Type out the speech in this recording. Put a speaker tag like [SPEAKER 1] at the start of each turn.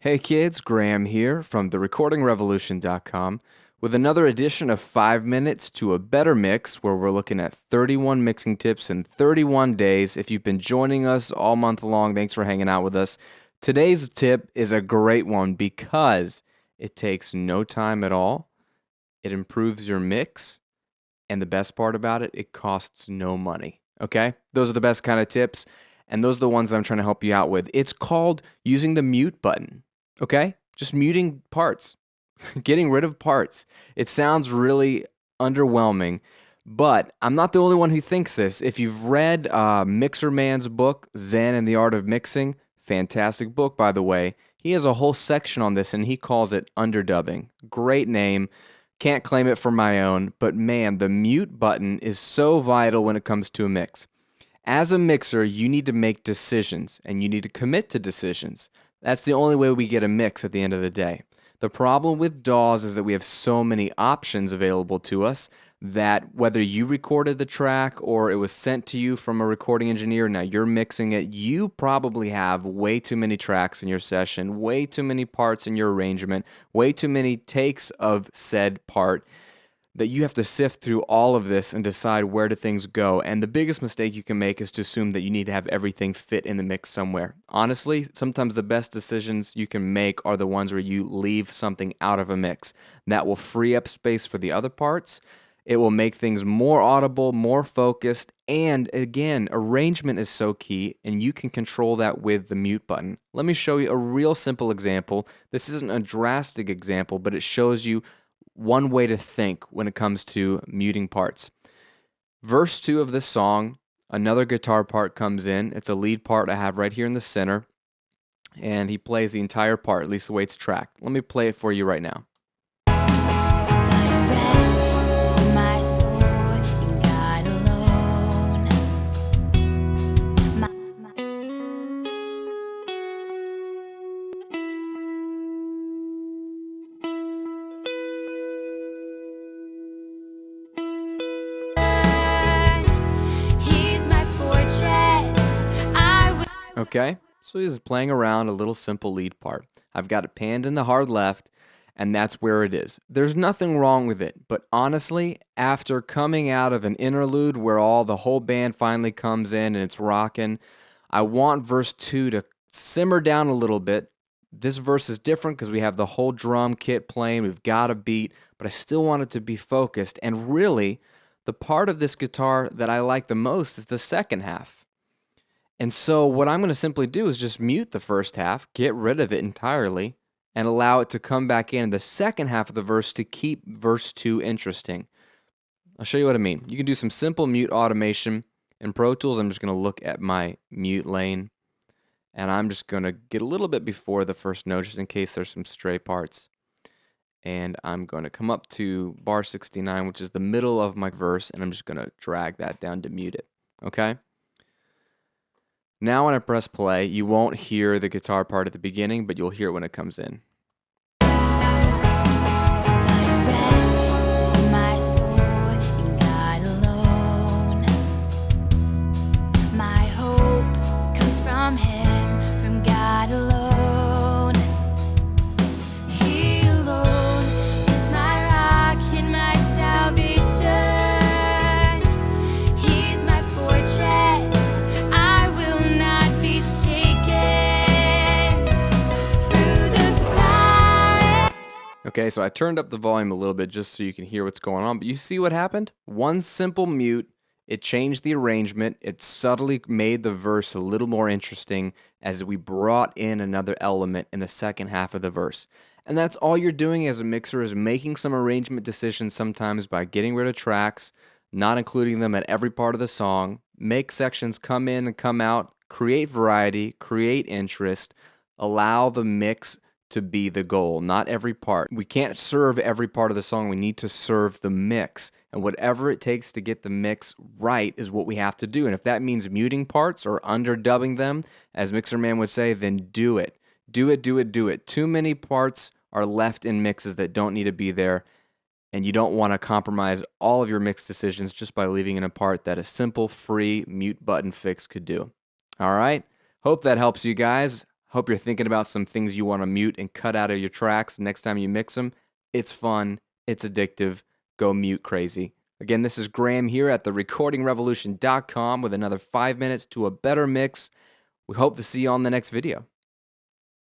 [SPEAKER 1] Hey kids, Graham here from therecordingrevolution.com with another edition of 5 Minutes to a Better Mix, where we're looking at 31 mixing tips in 31 days. If you've been joining us all month long, thanks for hanging out with us. Today's tip is a great one because it takes no time at all, it improves your mix, and the best part about it, it costs no money. Okay? Those are the best kind of tips, and those are the ones that I'm trying to help you out with. It's called using the mute button. Okay? Just muting parts, getting rid of parts. It sounds really underwhelming, but I'm not the only one who thinks this. If you've read Mixer Man's book, Zen and the Art of Mixing, fantastic book, by the way, he has a whole section on this and he calls it underdubbing. Great name. Can't claim it for my own, but man, the mute button is so vital when it comes to a mix. As a mixer, you need to make decisions and you need to commit to decisions. That's the only way we get a mix at the end of the day. The problem with DAWs is that we have so many options available to us that whether you recorded the track or it was sent to you from a recording engineer, now you're mixing it, you probably have way too many tracks in your session, way too many parts in your arrangement, way too many takes of said part, that you have to sift through all of this and decide where do things go. And the biggest mistake you can make is to assume that you need to have everything fit in the mix somewhere. Honestly, sometimes the best decisions you can make are the ones where you leave something out of a mix. That will free up space for the other parts. It will make things more audible, more focused, and again, arrangement is so key, and you can control that with the mute button. Let me show you a real simple example. This isn't a drastic example, but it shows you one way to think when it comes to muting parts. Verse 2 of this song, another guitar part comes in. It's a lead part I have right here in the center, and he plays the entire part, at least the way it's tracked. Let me play it for you right now. Okay, so he's playing around a little simple lead part. I've got it panned in the hard left, and that's where it is. There's nothing wrong with it, but honestly, after coming out of an interlude where the whole band finally comes in and it's rocking, I want verse 2 to simmer down a little bit. This verse is different because we have the whole drum kit playing, we've got a beat, but I still want it to be focused, and really, the part of this guitar that I like the most is the second half. And so what I'm going to simply do is just mute the first half, get rid of it entirely, and allow it to come back in the second half of the verse to keep verse 2 interesting. I'll show you what I mean. You can do some simple mute automation. In Pro Tools, I'm just going to look at my mute lane, and I'm just going to get a little bit before the first note just in case there's some stray parts. And I'm going to come up to bar 69, which is the middle of my verse, and I'm just going to drag that down to mute it. Okay? Now when I press play, you won't hear the guitar part at the beginning, but you'll hear it when it comes in. Okay, so I turned up the volume a little bit just so you can hear what's going on, but you see what happened? One simple mute, it changed the arrangement, it subtly made the verse a little more interesting as we brought in another element in the second half of the verse. And that's all you're doing as a mixer, is making some arrangement decisions sometimes by getting rid of tracks, not including them at every part of the song, make sections come in and come out, create variety, create interest, allow the mix to be the goal, not every part. We can't serve every part of the song. We need to serve the mix. And whatever it takes to get the mix right is what we have to do. And if that means muting parts or underdubbing them, as Mixer Man would say, then do it. Do it, do it, do it. Too many parts are left in mixes that don't need to be there. And you don't want to compromise all of your mix decisions just by leaving in a part that a simple, free mute button fix could do. All right? Hope that helps you guys. Hope you're thinking about some things you want to mute and cut out of your tracks next time you mix them. It's fun. It's addictive. Go mute crazy. Again, this is Graham here at therecordingrevolution.com with another 5 minutes to a better mix. We hope to see you on the next video.